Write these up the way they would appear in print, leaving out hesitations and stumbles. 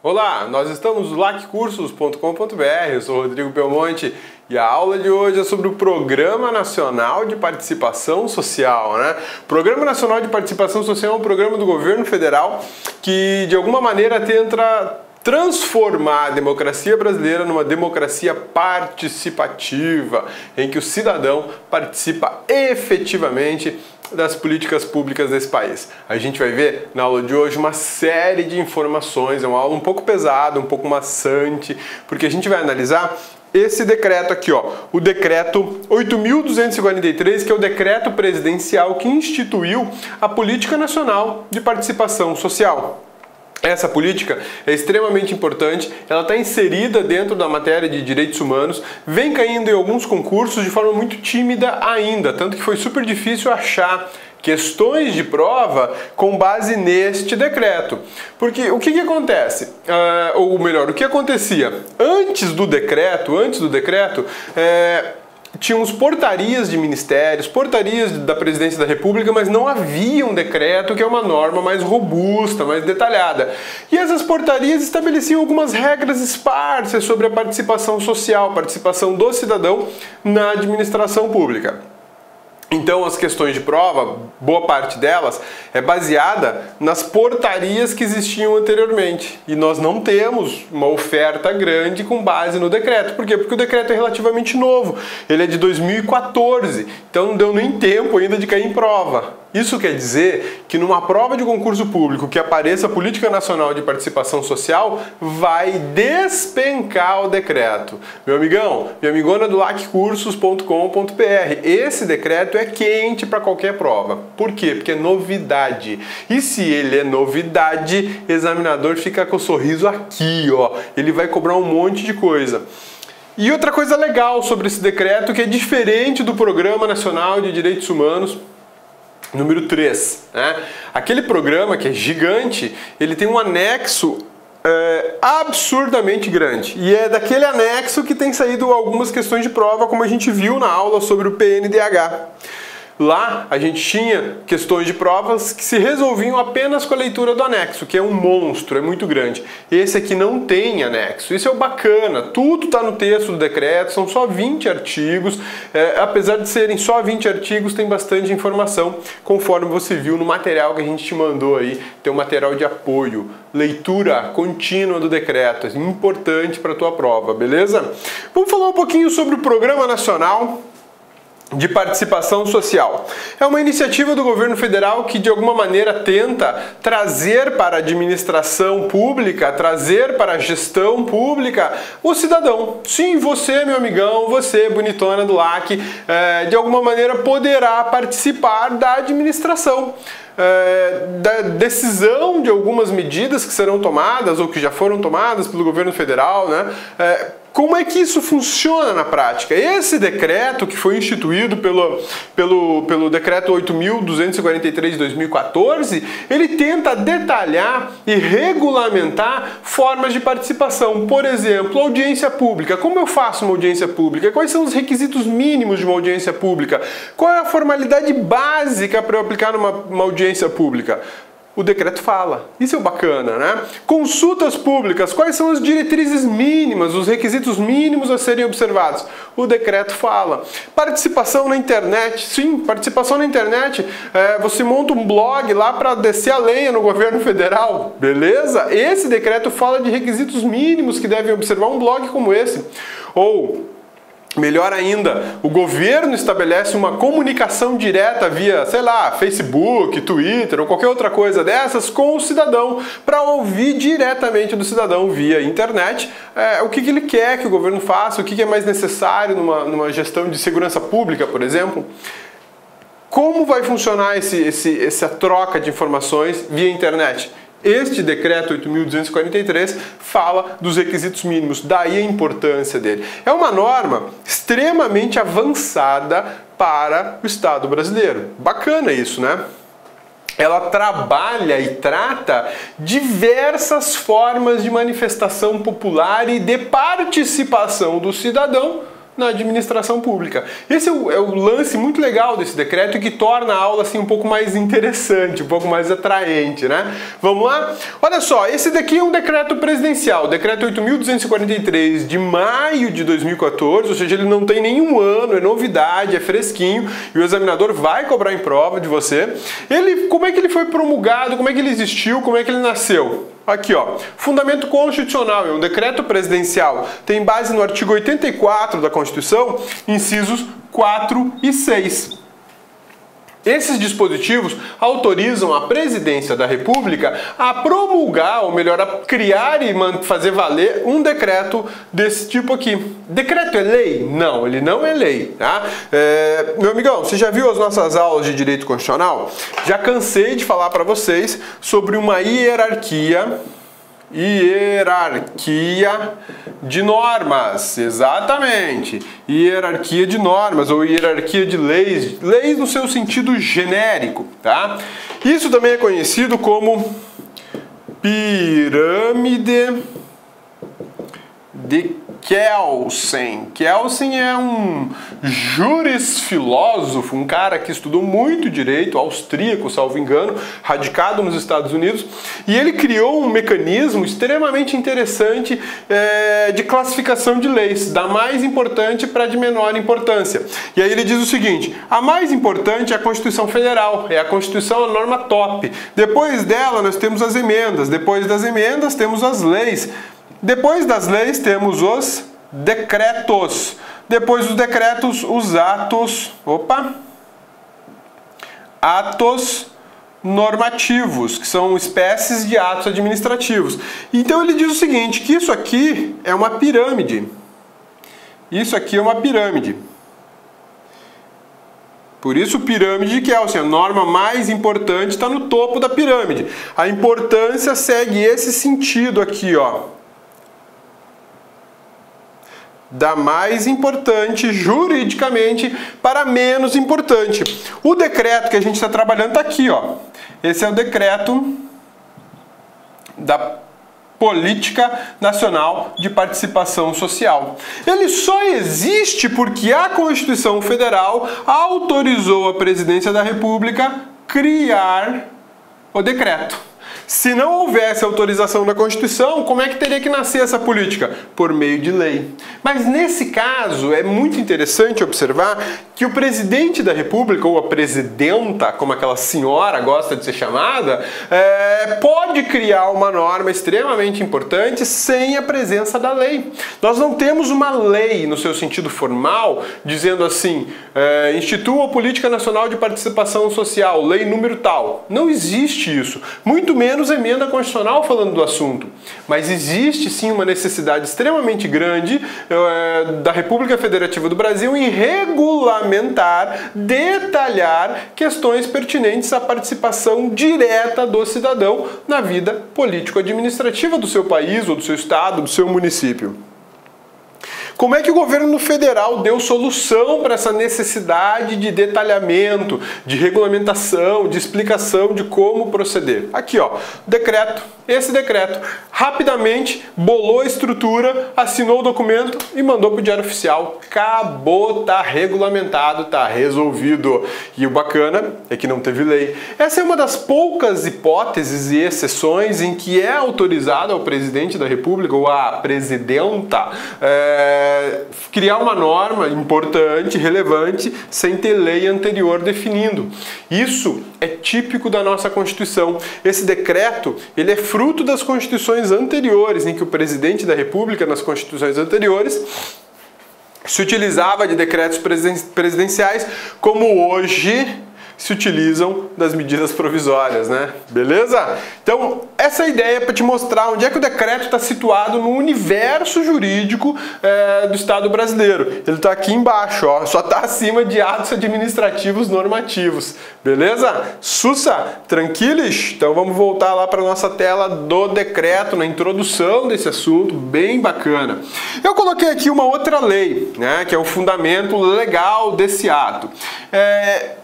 Olá, nós estamos no laccursos.com.br, eu sou Rodrigo Belmonte e a aula de hoje é sobre o Programa Nacional de Participação Social, né? O Programa Nacional de Participação Social é um programa do governo federal que de alguma maneira tenta transformar a democracia brasileira numa democracia participativa, em que o cidadão participa efetivamente das políticas públicas desse país. A gente vai ver na aula de hoje uma série de informações, é uma aula um pouco pesada, um pouco maçante, porque a gente vai analisar esse decreto aqui, ó, o decreto 8.243, que é o decreto presidencial que instituiu a Política Nacional de Participação Social. Essa política é extremamente importante, ela está inserida dentro da matéria de direitos humanos, vem caindo em alguns concursos de forma muito tímida ainda, tanto que foi super difícil achar questões de prova com base neste decreto. Porque o que acontece? Ou melhor, o que acontecia? Antes do decreto, tínhamos portarias de ministérios, portarias da Presidência da República, mas não havia um decreto, que é uma norma mais robusta, mais detalhada. E essas portarias estabeleciam algumas regras esparsas sobre a participação social, participação do cidadão na administração pública. Então as questões de prova, boa parte delas, é baseada nas portarias que existiam anteriormente. E nós não temos uma oferta grande com base no decreto. Por quê? Porque o decreto é relativamente novo. Ele é de 2014, então não deu nem tempo ainda de cair em prova. Isso quer dizer que numa prova de concurso público que apareça a Política Nacional de Participação Social, vai despencar o decreto. Meu amigão, minha amigona do laccursos.com.br, esse decreto é quente para qualquer prova. Por quê? Porque é novidade. E se ele é novidade, o examinador fica com o sorriso aqui, ó. Ele vai cobrar um monte de coisa. E outra coisa legal sobre esse decreto, que é diferente do Programa Nacional de Direitos Humanos, número 3, né? Aquele programa que é gigante, ele tem um anexo absurdamente grande. E é daquele anexo que tem saído algumas questões de prova, como a gente viu na aula sobre o PNDH. Lá a gente tinha questões de provas que se resolviam apenas com a leitura do anexo, que é um monstro, é muito grande. Esse aqui não tem anexo, isso é o bacana, tudo está no texto do decreto, são só 20 artigos, apesar de serem só 20 artigos, tem bastante informação, conforme você viu no material que a gente te mandou aí, tem um material de apoio, leitura contínua do decreto, é importante para a tua prova, beleza? Vamos falar um pouquinho sobre o Programa Nacional de Participação Social. É uma iniciativa do governo federal que de alguma maneira tenta trazer para a administração pública, trazer para a gestão pública o cidadão. Sim, você, meu amigão, você, bonitona do LAC, de alguma maneira poderá participar da administração. Da decisão de algumas medidas que serão tomadas ou que já foram tomadas pelo governo federal, né? Como é que isso funciona na prática? Esse decreto que foi instituído pelo decreto 8.243 de 2014, ele tenta detalhar e regulamentar formas de participação. Por exemplo, audiência pública. Como eu faço uma audiência pública? Quais são os requisitos mínimos de uma audiência pública? Qual é a formalidade básica para eu aplicar numa audiência pública? O decreto fala. Isso é bacana, né? Consultas públicas. Quais são as diretrizes mínimas, os requisitos mínimos a serem observados? O decreto fala. Participação na internet. Sim, participação na internet. Você monta um blog lá para descer a lenha no governo federal. Beleza? Esse decreto fala de requisitos mínimos que devem observar um blog como esse. Ou melhor ainda, o governo estabelece uma comunicação direta via, sei lá, Facebook, Twitter ou qualquer outra coisa dessas com o cidadão, para ouvir diretamente do cidadão via internet o que ele quer que o governo faça, o que é mais necessário numa gestão de segurança pública, por exemplo. Como vai funcionar essa troca de informações via internet? Este decreto 8.243 fala dos requisitos mínimos, daí a importância dele. É uma norma extremamente avançada para o Estado brasileiro. Bacana isso, né? Ela trabalha e trata diversas formas de manifestação popular e de participação do cidadão na administração pública. Esse é o lance muito legal desse decreto e que torna a aula assim um pouco mais interessante, um pouco mais atraente, né? Vamos lá? Olha só, esse daqui é um decreto presidencial, decreto 8.243 de maio de 2014, ou seja, ele não tem nenhum ano, é novidade, é fresquinho e o examinador vai cobrar em prova de você. Como é que ele foi promulgado, como é que ele existiu, como é que ele nasceu? Aqui, ó, fundamento constitucional, é um decreto presidencial, tem base no artigo 84 da Constituição, incisos 4 e 6. Esses dispositivos autorizam a Presidência da República a promulgar, ou melhor, a criar e fazer valer um decreto desse tipo aqui. Decreto é lei? Não, ele não é lei, tá? Meu amigão, você já viu as nossas aulas de direito constitucional? Já cansei de falar para vocês sobre uma hierarquia de normas, exatamente, hierarquia de normas ou hierarquia de leis, leis no seu sentido genérico, tá? Isso também é conhecido como pirâmide de Kelsen. Kelsen é um jurisfilósofo, um cara que estudou muito direito, austríaco, salvo engano, radicado nos Estados Unidos, e ele criou um mecanismo extremamente interessante de classificação de leis, da mais importante para a de menor importância. E aí ele diz o seguinte: a mais importante é a Constituição Federal, é a Constituição, a norma top. Depois dela nós temos as emendas, depois das emendas temos as leis. Depois das leis temos os decretos. Depois dos decretos, os atos normativos, que são espécies de atos administrativos. Então ele diz o seguinte, que isso aqui é uma pirâmide. Isso aqui é uma pirâmide. Por isso, pirâmide de Kelsen, a norma mais importante está no topo da pirâmide. A importância segue esse sentido aqui, ó. Da mais importante juridicamente para menos importante. O decreto que a gente está trabalhando está aqui, ó. Esse é o decreto da Política Nacional de Participação Social. Ele só existe porque a Constituição Federal autorizou a Presidência da República a criar o decreto. Se não houvesse autorização da Constituição, como é que teria que nascer essa política? Por meio de lei. Mas nesse caso, é muito interessante observar que o presidente da República, ou a presidenta, como aquela senhora gosta de ser chamada, pode criar uma norma extremamente importante sem a presença da lei. Nós não temos uma lei, no seu sentido formal, dizendo assim, institua a Política Nacional de Participação Social, lei número tal. Não existe isso. Muito menos emenda constitucional falando do assunto. Mas existe sim uma necessidade extremamente grande da República Federativa do Brasil em regulamentar, detalhar questões pertinentes à participação direta do cidadão na vida político-administrativa do seu país, ou do seu estado, do seu município. Como é que o governo federal deu solução para essa necessidade de detalhamento, de regulamentação, de explicação de como proceder? Aqui, ó, decreto. Esse decreto rapidamente bolou a estrutura, assinou o documento e mandou para o Diário Oficial. Acabou, tá regulamentado, tá resolvido. E o bacana é que não teve lei. Essa é uma das poucas hipóteses e exceções em que é autorizado ao presidente da República ou à presidenta criar uma norma importante, relevante, sem ter lei anterior definindo. Isso é típico da nossa Constituição. Esse decreto, ele é fruto das constituições anteriores, em que o presidente da República, nas constituições anteriores, se utilizava de decretos presidenciais, como hoje se utilizam das medidas provisórias, né? Beleza? Então, essa ideia é para te mostrar onde é que o decreto está situado no universo jurídico do Estado brasileiro. Ele está aqui embaixo, ó, só está acima de atos administrativos normativos. Beleza? Sussa, tranquilos? Então vamos voltar lá para a nossa tela do decreto, na introdução desse assunto, bem bacana. Eu coloquei aqui uma outra lei, né, que é o fundamento legal desse ato.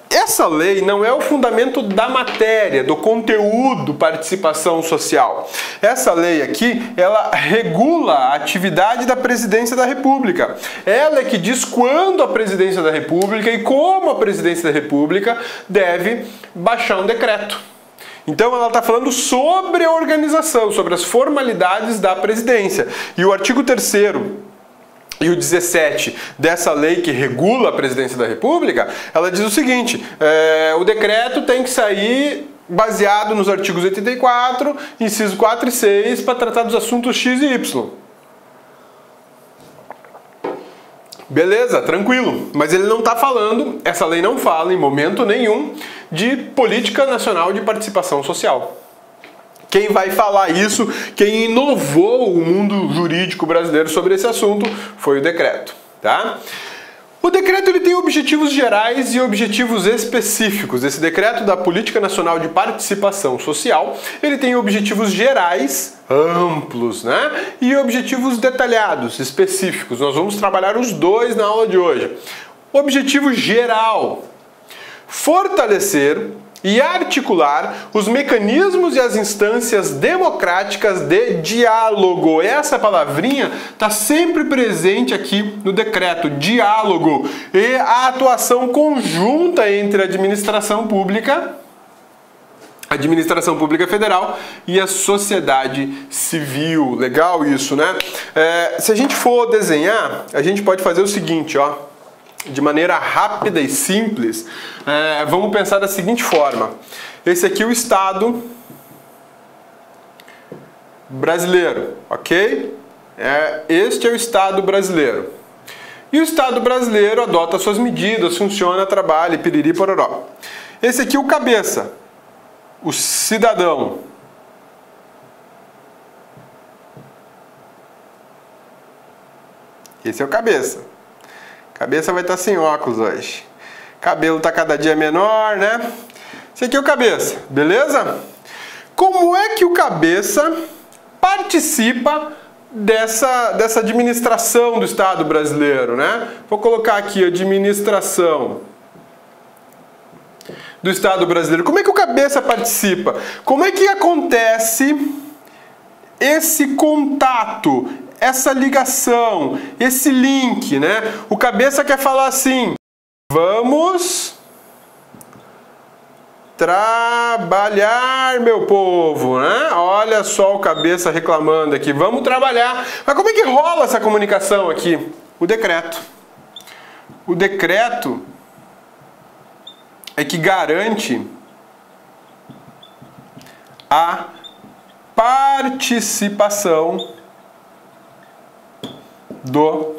essa lei não é o fundamento da matéria, do conteúdo participação social. Essa lei aqui, ela regula a atividade da Presidência da República. Ela é que diz quando a Presidência da República e como a Presidência da República deve baixar um decreto. Então ela está falando sobre a organização, sobre as formalidades da presidência. E o artigo 3º e o 17 dessa lei que regula a Presidência da República, ela diz o seguinte, o decreto tem que sair baseado nos artigos 84, inciso 4 e 6, para tratar dos assuntos X e Y. Beleza, tranquilo. Mas ele não está falando, essa lei não fala em momento nenhum de política nacional de participação social. Quem vai falar isso, quem inovou o mundo jurídico brasileiro sobre esse assunto foi o decreto, tá? O decreto ele tem objetivos gerais e objetivos específicos. Esse decreto da Política Nacional de Participação Social, ele tem objetivos gerais, amplos, né? E objetivos detalhados, específicos. Nós vamos trabalhar os dois na aula de hoje. Objetivo geral: fortalecer e articular os mecanismos e as instâncias democráticas de diálogo. Essa palavrinha está sempre presente aqui no decreto, diálogo, e a atuação conjunta entre a administração pública federal e a sociedade civil. Legal isso, né? Se a gente for desenhar, a gente pode fazer o seguinte, ó. De maneira rápida e simples, vamos pensar da seguinte forma. Esse aqui é o Estado brasileiro, ok? Este é o Estado brasileiro. E o Estado brasileiro adota suas medidas, funciona, trabalha, piriri, pororó. Esse aqui é o cabeça, o cidadão. Esse é o cabeça. Cabeça vai estar sem óculos hoje. Cabelo está cada dia menor, né? Esse aqui é o cabeça, beleza? Como é que o cabeça participa dessa administração do Estado brasileiro, né? Vou colocar aqui administração do Estado brasileiro. Como é que o cabeça participa? Como é que acontece esse contato, essa ligação, esse link, né? O cabeça quer falar assim: vamos trabalhar, meu povo, né? Olha só o cabeça reclamando aqui, vamos trabalhar. Mas como é que rola essa comunicação aqui? O decreto. O decreto é que garante a participação do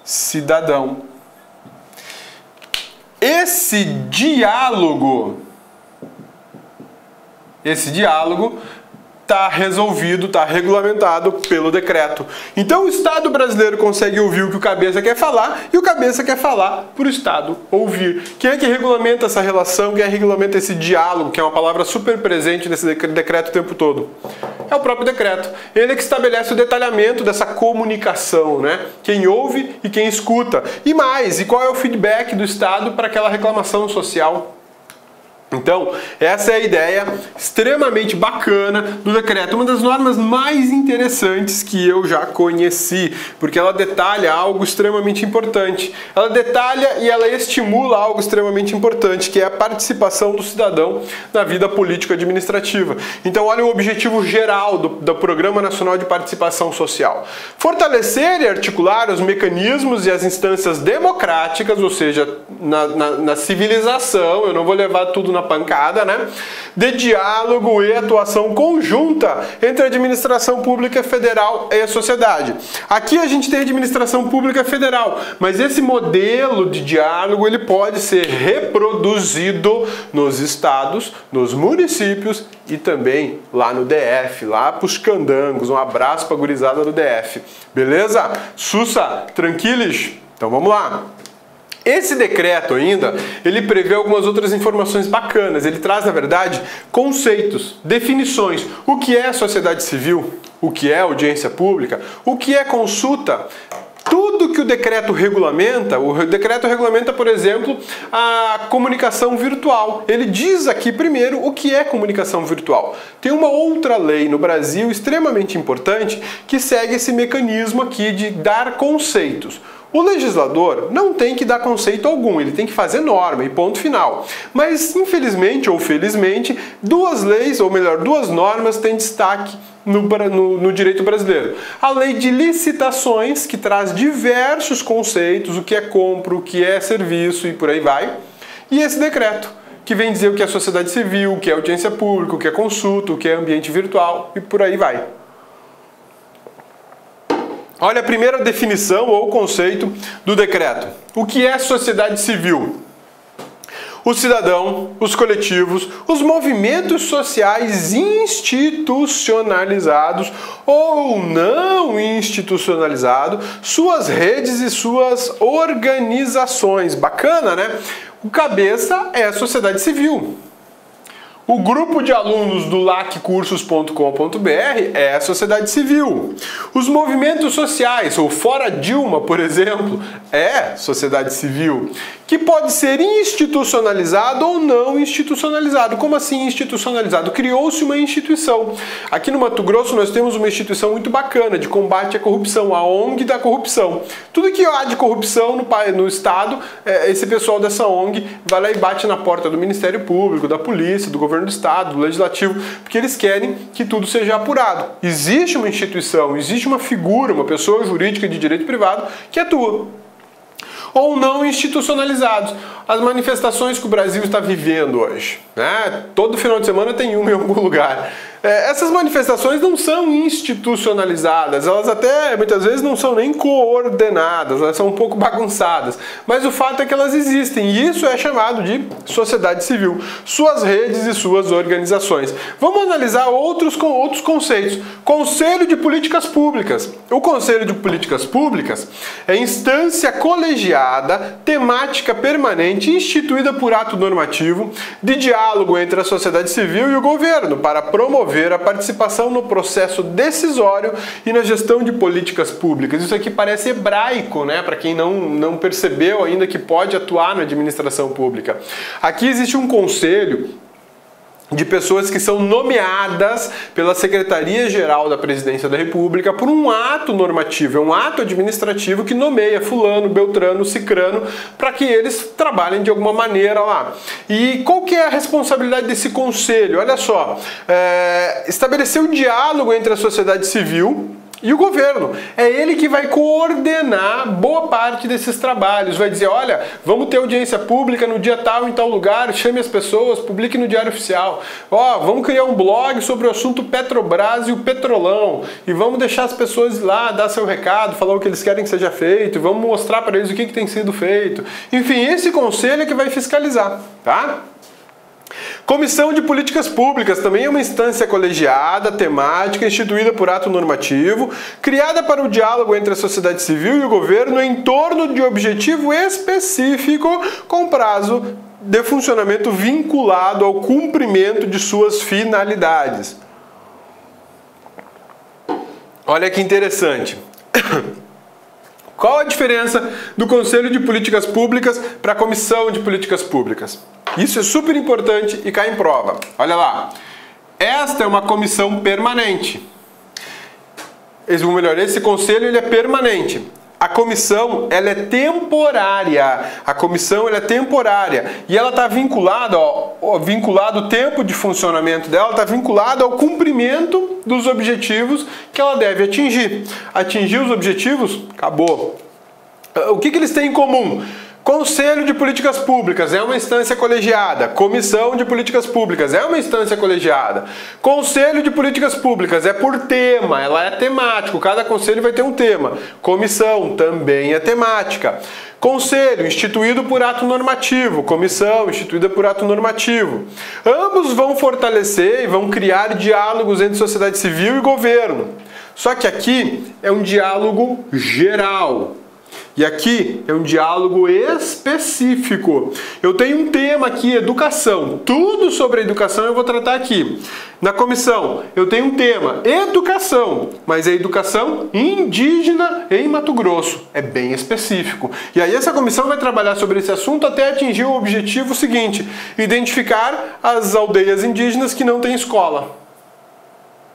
cidadão. Esse diálogo está resolvido, está regulamentado pelo decreto. Então o Estado brasileiro consegue ouvir o que o cabeça quer falar e o cabeça quer falar para o Estado ouvir. Quem é que regulamenta essa relação? Quem é que regulamenta esse diálogo, que é uma palavra super presente nesse decreto o tempo todo? É o próprio decreto. Ele é que estabelece o detalhamento dessa comunicação, né? Quem ouve e quem escuta. E mais, e qual é o feedback do Estado para aquela reclamação social? Então, essa é a ideia extremamente bacana do decreto, uma das normas mais interessantes que eu já conheci, porque ela detalha algo extremamente importante. Ela detalha e ela estimula algo extremamente importante, que é a participação do cidadão na vida política administrativa. Então, olha o objetivo geral do Programa Nacional de Participação Social: fortalecer e articular os mecanismos e as instâncias democráticas, ou seja, na civilização, eu não vou levar tudo na pancada, né? De diálogo e atuação conjunta entre a administração pública federal e a sociedade. Aqui a gente tem a administração pública federal, mas esse modelo de diálogo ele pode ser reproduzido nos estados, nos municípios e também lá no DF, lá pros candangos. Um abraço pra gurizada do DF. Beleza? Sussa, tranquilos? Então vamos lá. Esse decreto ainda, ele prevê algumas outras informações bacanas. Ele traz, na verdade, conceitos, definições. O que é sociedade civil? O que é audiência pública? O que é consulta? Tudo que o decreto regulamenta, por exemplo, a comunicação virtual. Ele diz aqui primeiro o que é comunicação virtual. Tem uma outra lei no Brasil extremamente importante que segue esse mecanismo aqui de dar conceitos. O legislador não tem que dar conceito algum, ele tem que fazer norma e ponto final. Mas, infelizmente ou felizmente, duas leis, ou melhor, duas normas têm destaque no direito brasileiro. A lei de licitações, que traz diversos conceitos, o que é compra, o que é serviço e por aí vai. E esse decreto, que vem dizer o que é sociedade civil, o que é audiência pública, o que é consulta, o que é ambiente virtual e por aí vai. Olha a primeira definição ou conceito do decreto. O que é sociedade civil? O cidadão, os coletivos, os movimentos sociais institucionalizados ou não institucionalizados, suas redes e suas organizações. Bacana, né? O cabeça é a sociedade civil. O grupo de alunos do laccursos.com.br é a sociedade civil. Os movimentos sociais, ou Fora Dilma, por exemplo, é sociedade civil, que pode ser institucionalizado ou não institucionalizado. Como assim institucionalizado? Criou-se uma instituição. Aqui no Mato Grosso nós temos uma instituição muito bacana de combate à corrupção, a ONG da corrupção. Tudo que há de corrupção no Estado, esse pessoal dessa ONG vai lá e bate na porta do Ministério Público, da polícia, do governo do Estado, do Legislativo, porque eles querem que tudo seja apurado. Existe uma instituição, existe uma figura, uma pessoa jurídica de direito privado que atua. Ou não institucionalizados. As manifestações que o Brasil está vivendo hoje, né? Todo final de semana tem uma em algum lugar. Essas manifestações não são institucionalizadas, elas até muitas vezes não são nem coordenadas, elas são um pouco bagunçadas, mas o fato é que elas existem e isso é chamado de sociedade civil, suas redes e suas organizações. Vamos analisar outros conceitos. Conselho de Políticas Públicas. O Conselho de Políticas Públicas é instância colegiada, temática permanente, instituída por ato normativo, de diálogo entre a sociedade civil e o governo, para promover a participação no processo decisório e na gestão de políticas públicas. Isso aqui parece hebraico, né? Para quem não percebeu ainda que pode atuar na administração pública. Aqui existe um conselho de pessoas que são nomeadas pela Secretaria-Geral da Presidência da República por um ato normativo, é um ato administrativo que nomeia fulano, beltrano, cicrano, para que eles trabalhem de alguma maneira lá. E qual que é a responsabilidade desse conselho? Olha só, estabelecer o diálogo entre a sociedade civil e o governo. É ele que vai coordenar boa parte desses trabalhos. Vai dizer, olha, vamos ter audiência pública no dia tal, em tal lugar, chame as pessoas, publique no Diário Oficial. Ó, vamos criar um blog sobre o assunto Petrobras e o Petrolão. E vamos deixar as pessoas lá, dar seu recado, falar o que eles querem que seja feito. E vamos mostrar para eles o que tem sido feito. Enfim, esse conselho é que vai fiscalizar, tá? Comissão de Políticas Públicas também é uma instância colegiada, temática, instituída por ato normativo, criada para o diálogo entre a sociedade civil e o governo em torno de objetivo específico com prazo de funcionamento vinculado ao cumprimento de suas finalidades. Olha que interessante. Qual a diferença do Conselho de Políticas Públicas para a Comissão de Políticas Públicas? Isso é super importante e cai em prova. Olha lá. Esta é uma comissão permanente. Esse conselho ele é permanente. A comissão ela é temporária. A comissão ela é temporária. E ela está vinculada, vinculado o tempo de funcionamento dela, está vinculado ao cumprimento dos objetivos que ela deve atingir. Atingir os objetivos? Acabou. O que eles têm em comum? Conselho de Políticas Públicas é uma instância colegiada. Comissão de Políticas Públicas é uma instância colegiada. Conselho de Políticas Públicas é por tema, ela é temático. Cada conselho vai ter um tema. Comissão também é temática. Conselho, instituído por ato normativo. Comissão, instituída por ato normativo. Ambos vão fortalecer e vão criar diálogos entre sociedade civil e governo. Só que aqui é um diálogo geral. E aqui é um diálogo específico. Eu tenho um tema aqui, educação. Tudo sobre educação eu vou tratar aqui. Na comissão, eu tenho um tema, educação, mas é educação indígena em Mato Grosso. É bem específico. E aí essa comissão vai trabalhar sobre esse assunto até atingir o objetivo seguinte: identificar as aldeias indígenas que não têm escola.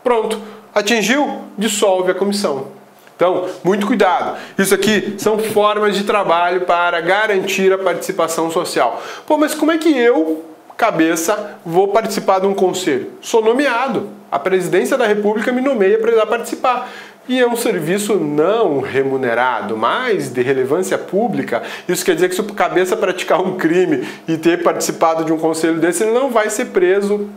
Pronto. Atingiu? Dissolve a comissão. Então, muito cuidado. Isso aqui são formas de trabalho para garantir a participação social. Pô, mas como é que eu, cabeça, vou participar de um conselho? Sou nomeado. A presidência da República me nomeia para ir lá participar. E é um serviço não remunerado, mas de relevância pública. Isso quer dizer que se o cabeça praticar um crime e ter participado de um conselho desse, ele não vai ser preso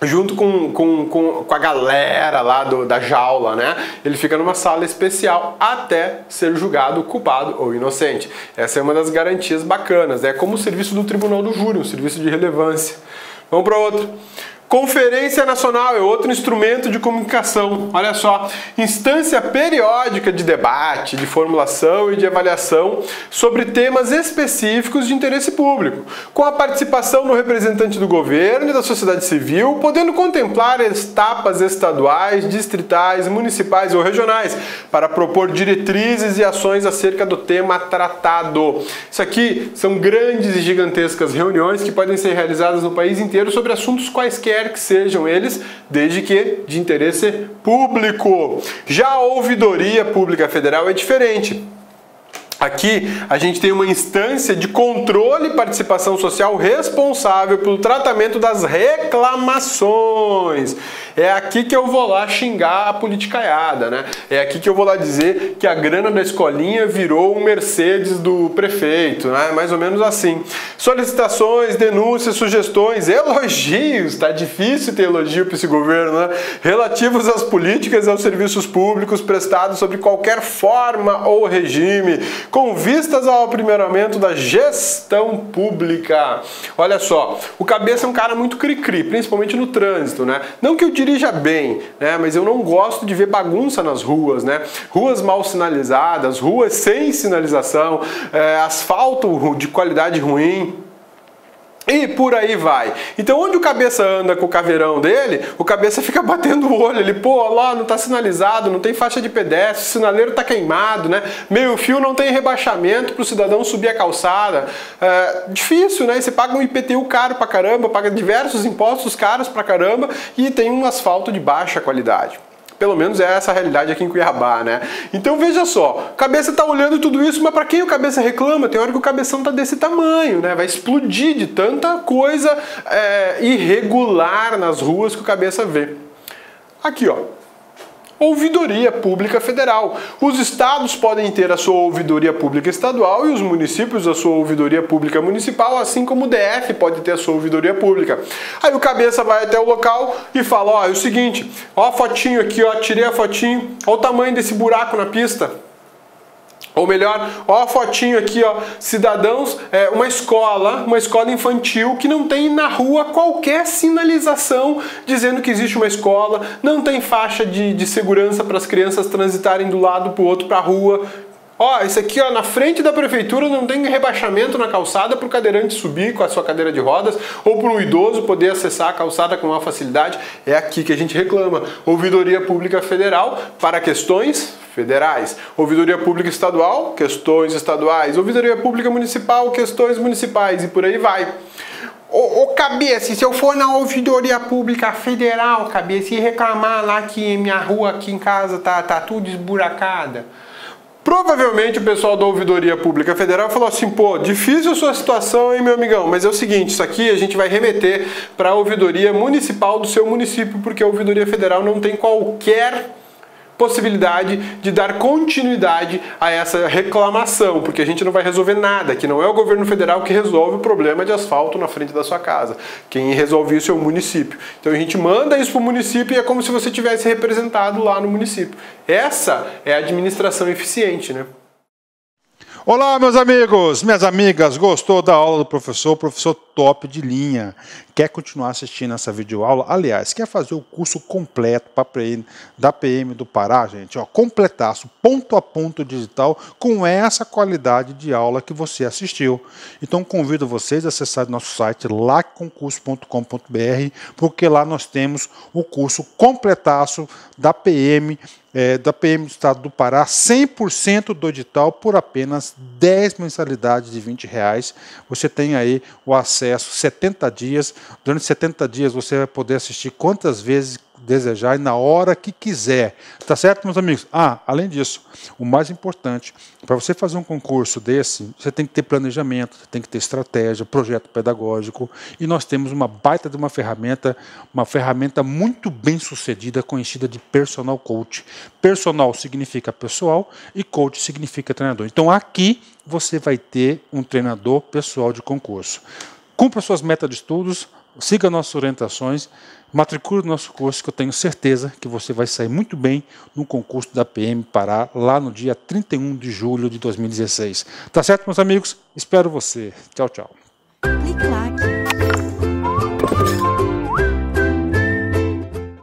junto com a galera lá da jaula, né? Ele fica numa sala especial até ser julgado culpado ou inocente. Essa é uma das garantias bacanas, né? Como o serviço do Tribunal do Júri, um serviço de relevância. Vamos para outro. Conferência Nacional é outro instrumento de comunicação. Olha só, instância periódica de debate, de formulação e de avaliação sobre temas específicos de interesse público, com a participação do representante do governo e da sociedade civil, podendo contemplar etapas estaduais, distritais, municipais ou regionais, para propor diretrizes e ações acerca do tema tratado. Isso aqui são grandes e gigantescas reuniões que podem ser realizadas no país inteiro sobre assuntos quaisquer que sejam eles, desde que de interesse público. Já a Ouvidoria Pública Federal é diferente. Aqui a gente tem uma instância de controle e participação social responsável pelo tratamento das reclamações. É aqui que eu vou lá xingar a politicaiada, né? É aqui que eu vou lá dizer que a grana da escolinha virou um Mercedes do prefeito, né? Mais ou menos assim. Solicitações, denúncias, sugestões, elogios, tá difícil ter elogio para esse governo, né? Relativos às políticas e aos serviços públicos prestados sobre qualquer forma ou regime, com vistas ao aprimoramento da gestão pública. Olha só, o cabeça é um cara muito cri-cri, principalmente no trânsito, né? Não que eu dirija bem, né? Mas eu não gosto de ver bagunça nas ruas, né? Ruas mal sinalizadas, ruas sem sinalização, asfalto de qualidade ruim. E por aí vai. Então onde o cabeça anda com o caveirão dele, o cabeça fica batendo o olho. Ele, pô, lá não tá sinalizado, não tem faixa de pedestre, o sinaleiro tá queimado, né? Meio fio não tem rebaixamento pro cidadão subir a calçada. Difícil, né? Você paga um IPTU caro pra caramba, paga diversos impostos caros pra caramba e tem um asfalto de baixa qualidade. Pelo menos é essa a realidade aqui em Cuiabá, né? Então veja só, o cabeça tá olhando tudo isso, mas para quem o cabeça reclama, tem hora que o cabeção tá desse tamanho, né? Vai explodir de tanta coisa irregular nas ruas que o cabeça vê. Aqui, ó. Ouvidoria Pública Federal. Os estados podem ter a sua ouvidoria pública estadual e os municípios a sua ouvidoria pública municipal, assim como o DF pode ter a sua ouvidoria pública. Aí o cabeça vai até o local e fala, ó, é o seguinte, ó a fotinho aqui, ó, tirei a fotinho, ó o tamanho desse buraco na pista. Ou melhor, ó a fotinho aqui, ó, cidadãos, uma escola infantil que não tem na rua qualquer sinalização dizendo que existe uma escola, não tem faixa de segurança para as crianças transitarem do lado para o outro para a rua. Ó, isso aqui, ó, na frente da prefeitura não tem rebaixamento na calçada para o cadeirante subir com a sua cadeira de rodas ou para um idoso poder acessar a calçada com maior facilidade. É aqui que a gente reclama. Ouvidoria Pública Federal para questões federais. Ouvidoria Pública Estadual, questões estaduais. Ouvidoria Pública Municipal, questões municipais e por aí vai. Ô cabeça, se eu for na Ouvidoria Pública Federal, cabeça, e reclamar lá que minha rua aqui em casa tá tudo esburacada, provavelmente o pessoal da Ouvidoria Pública Federal falou assim, pô, difícil a sua situação, hein, meu amigão, mas é o seguinte, isso aqui a gente vai remeter para a Ouvidoria Municipal do seu município, porque a Ouvidoria Federal não tem qualquer possibilidade de dar continuidade a essa reclamação, porque a gente não vai resolver nada, que não é o governo federal que resolve o problema de asfalto na frente da sua casa. Quem resolve isso é o município. Então a gente manda isso para o município e é como se você tivesse representado lá no município. Essa é a administração eficiente, né? Olá, meus amigos, minhas amigas, gostou da aula do professor? Professor top de linha. Quer continuar assistindo essa videoaula? Aliás, quer fazer o curso completo da PM do Pará, gente? Ó, completaço, ponto a ponto digital, com essa qualidade de aula que você assistiu. Então, convido vocês a acessar nosso site lacconcurso.com.br, porque lá nós temos o curso completaço da PM do Estado do Pará, 100% do edital, por apenas 10 mensalidades de R$20. Você tem aí o acesso 70 dias. Durante 70 dias você vai poder assistir quantas vezes desejar e na hora que quiser. Tá certo, meus amigos? Além disso, o mais importante, para você fazer um concurso desse, você tem que ter planejamento, você tem que ter estratégia, projeto pedagógico, e nós temos uma baita de uma ferramenta muito bem sucedida, conhecida de Personal Coach. Personal significa pessoal e coach significa treinador. Então aqui você vai ter um treinador pessoal de concurso. Cumpra suas metas de estudos, siga nossas orientações, matricule no nosso curso, que eu tenho certeza que você vai sair muito bem no concurso da PM Pará, lá no dia 31 de julho de 2016. Tá certo, meus amigos? Espero você. Tchau, tchau. Clique lá.